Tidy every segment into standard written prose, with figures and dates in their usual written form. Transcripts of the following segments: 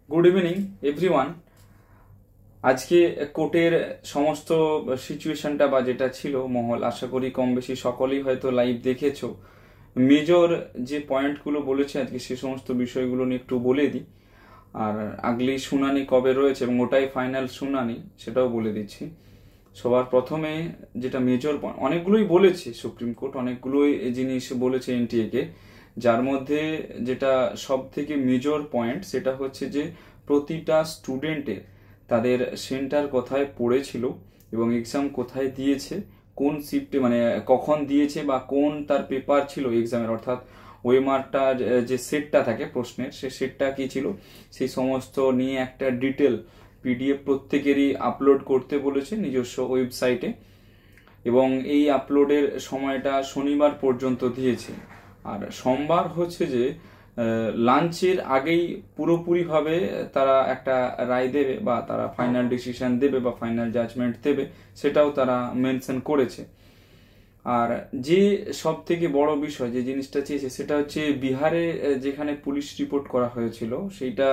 Good evening everyone. আজকে কোর্টের সমস্ত সিচুয়েশনটা বা যেটা ছিল মহল, আশা করি কম বেশি সকলেই হয়তো লাইভ দেখেছো। মেজর যে পয়েন্টগুলো বলেছে আজকে সে সমস্ত বিষয়গুলো নিয়ে একটু বলে দিই। আর আগলি শুনানি কবে রয়েছে এবং ওটাই ফাইনাল শুনানি সেটাও বলে দিচ্ছি। সবার প্রথমে যেটা মেজর পয়েন্ট, অনেকগুলোই বলেছে সুপ্রিম কোর্ট, অনেকগুলোই জিনিস বলেছে এনটিএ কে, যার মধ্যে যেটা সব থেকে মেজর পয়েন্ট সেটা হচ্ছে যে প্রতিটা স্টুডেন্টের তাদের সেন্টার কোথায় পড়েছিল এবং এক্সাম কোথায় দিয়েছে, কোন শিফটে মানে কখন দিয়েছে বা কোন তার পেপার ছিল এক্সামের, অর্থাৎ ওয়েমারটা যে সেটটা থাকে প্রশ্নের সে সেটটা কি ছিল সেই সমস্ত নিয়ে একটা ডিটেল পিডিএফ প্রত্যেকেরই আপলোড করতে বলেছে নিজস্ব ওয়েবসাইটে, এবং এই আপলোডের সময়টা শনিবার পর্যন্ত দিয়েছে। আর সোমবার হচ্ছে যে লাঞ্চের আগেই পুরোপুরিভাবে তারা একটা রায় দেবে বা তারা ফাইনাল ডিসিশন দেবে বা ফাইনাল জাজমেন্ট দেবে, সেটাও তারা মেনশন করেছে। আর যে সব থেকে বড় বিষয় যে জিনিসটা চেয়েছে সেটা হচ্ছে বিহারে যেখানে পুলিশ রিপোর্ট করা হয়েছিল সেইটা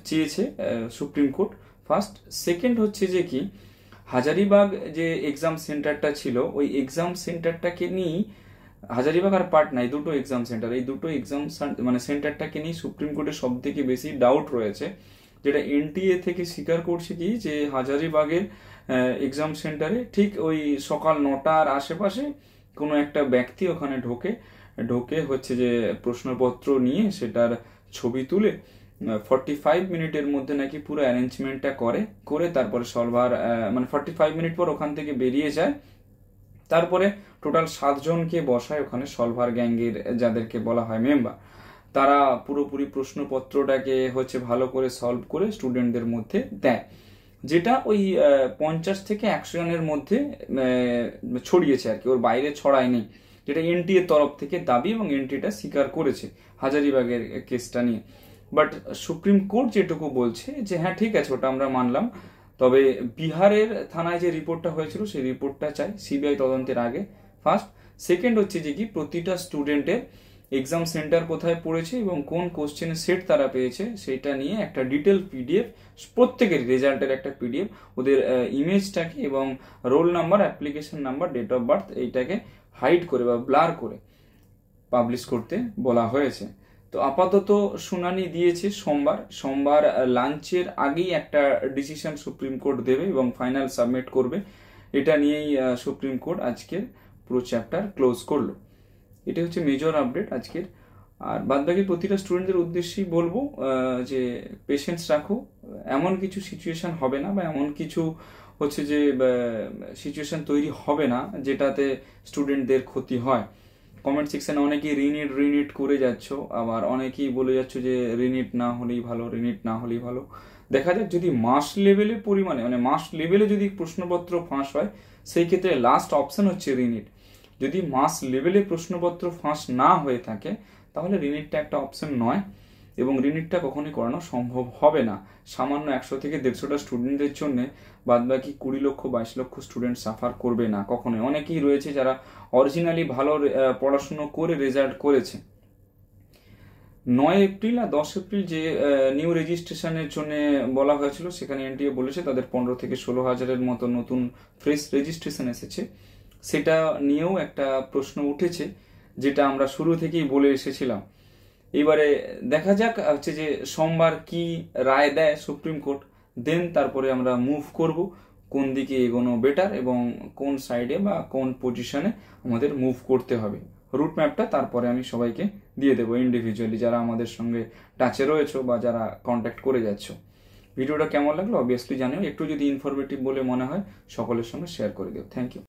চেয়েছে সুপ্রিম কোর্ট ফার্স্ট। সেকেন্ড হচ্ছে যে কি হাজারিবাগ যে এক্সাম সেন্টারটা ছিল ওই এক্সাম সেন্টারটাকে নিয়ে, হাজারিবাগ আর পাটনা এই দুটো এক্সাম সেন্টার, এই দুটো এক্সাম মানে সেন্টারটাকে নিয়ে সুপ্রিম কোর্টের সব থেকে বেশি ডাউট রয়েছে। যেটা এনটিএ থেকে স্বীকার করছে কি যে হাজারিবাগের এক্সাম সেন্টারে ঠিক ওই সকাল 9টার আশেপাশে কোনো একটা ব্যক্তি ওখানে ঢোকে ঢোকে হচ্ছে যে প্রশ্নপত্র নিয়ে সেটার ছবি তুলে 45 মিনিটের মধ্যে নাকি পুরো অ্যারেঞ্জমেন্টটা করে তারপরে সলভার মানে 45 মিনিট পর ওখান থেকে বেরিয়ে যায়। তারপরে টোটাল 7জনকে বসায় ওখানে সলভার গ্যাংয়ের যাদেরকে বলা হয় মেম্বার, তারা পুরোপুরি প্রশ্নপত্রটাকে হচ্ছে ভালো করে সলভ করে স্টুডেন্টদের মধ্যে দেয়, যেটা ওই 50 থেকে 100 জনের মধ্যে ছড়িয়েছে আর কি, ওর বাইরে ছড়ায়নি, যেটা এনটিএ তরফ থেকে দাবি এবং এনটিএটা স্বীকার করেছে হাজারিবাগের কেসটা নিয়ে। বাট সুপ্রিম কোর্ট যেটুকু বলছে যে হ্যাঁ ঠিক আছে ওটা আমরা মানলাম, তবে বিহারের থানায় যে রিপোর্টটা হয়েছিল সেই রিপোর্টটা চাই সিবিআই তদন্তের আগে ফার্স্ট। সেকেন্ড হচ্ছে যে কি প্রতিটা স্টুডেন্টের এক্সাম সেন্টার কোথায় পড়েছে এবং কোন কোশ্চেনের সেট তারা পেয়েছে সেটা নিয়ে একটা ডিটেল পিডিএফ, প্রত্যেকের রেজাল্টের একটা পিডিএফ, ওদের ইমেজটাকে এবং roll number, application number, date of birth এইটাকে হাইড করে বা ব্লার করে পাবলিশ করতে বলা হয়েছে। তো আপাতত শুনানি দিয়েছে সোমবার লাঞ্চের আগেই একটা ডিসিশন সুপ্রিম কোর্ট দেবে এবং ফাইনাল সাবমিট করবে। এটা নিয়েই সুপ্রিম কোর্ট আজকের পুরো চ্যাপ্টার ক্লোজ করলো। এটা হচ্ছে মেজর আপডেট আজকের। আর বাদবাকি প্রতিটা স্টুডেন্টদের উদ্দেশ্যেই বলবো যে পেশেন্স রাখো, এমন কিছু সিচুয়েশন হবে না বা এমন কিছু হচ্ছে যে সিচুয়েশন তৈরি হবে না যেটাতে স্টুডেন্টদের ক্ষতি হয়। কমেন্ট সেকশনে অনেকেই রিনিট করে যাচ্ছ, আবার অনেকেই বলে যাচ্ছ যে রিনিট না হলেই ভালো। দেখা যাক যদি মাস লেভেলে পরিমাণে মানে মাস লেভেলে যদি প্রশ্নপত্র ফাঁস হয় সেই ক্ষেত্রে লাস্ট অপশন হচ্ছে রিনিট। যদি মাস লেভেলে প্রশ্নপত্র ফাঁস না হয়ে থাকে তাহলে রিনিটটা একটা অপশন নয় এবং রিনিটটা কখনোই করানো সম্ভব হবে না। সামান্য 100 থেকে 150টা স্টুডেন্টদের জন্য বাদবাকি 20 লক্ষ 22 লক্ষ স্টুডেন্ট সাফার করবে না কখনোই। অনেকেই রয়েছে যারা অরিজিনালি ভালো পড়াশুনো করে রেজাল্ট করেছে। 9 এপ্রিল আর 10 এপ্রিল যে নিউ রেজিস্ট্রেশনের জন্য বলা হয়েছিল সেখানে এনটিএ বলেছে তাদের 15 থেকে 16 হাজারের মতো নতুন ফ্রেশ রেজিস্ট্রেশন এসেছে। সেটা নিয়েও একটা প্রশ্ন উঠেছে যেটা আমরা শুরু থেকেই বলে এসেছিলাম। এবারে দেখা যাক হচ্ছে যে সোমবার কি রায় দেয় সুপ্রিম কোর্ট, দেন তারপরে আমরা মুভ করব কোন দিকে এগোনো বেটার এবং কোন সাইডে বা কোন পজিশনে আমাদের মুভ করতে হবে। রুট ম্যাপটা তারপরে আমি সবাইকে দিয়ে দেবো ইন্ডিভিজুয়ালি, যারা আমাদের সঙ্গে টাচে রয়েছে বা যারা কন্ট্যাক্ট করে যাচ্ছ। ভিডিওটা কেমন লাগলো অবভিয়াসলি জানিও, একটু যদি ইনফরমেটিভ বলে মনে হয় সকলের সঙ্গে শেয়ার করে দিও। Thank you.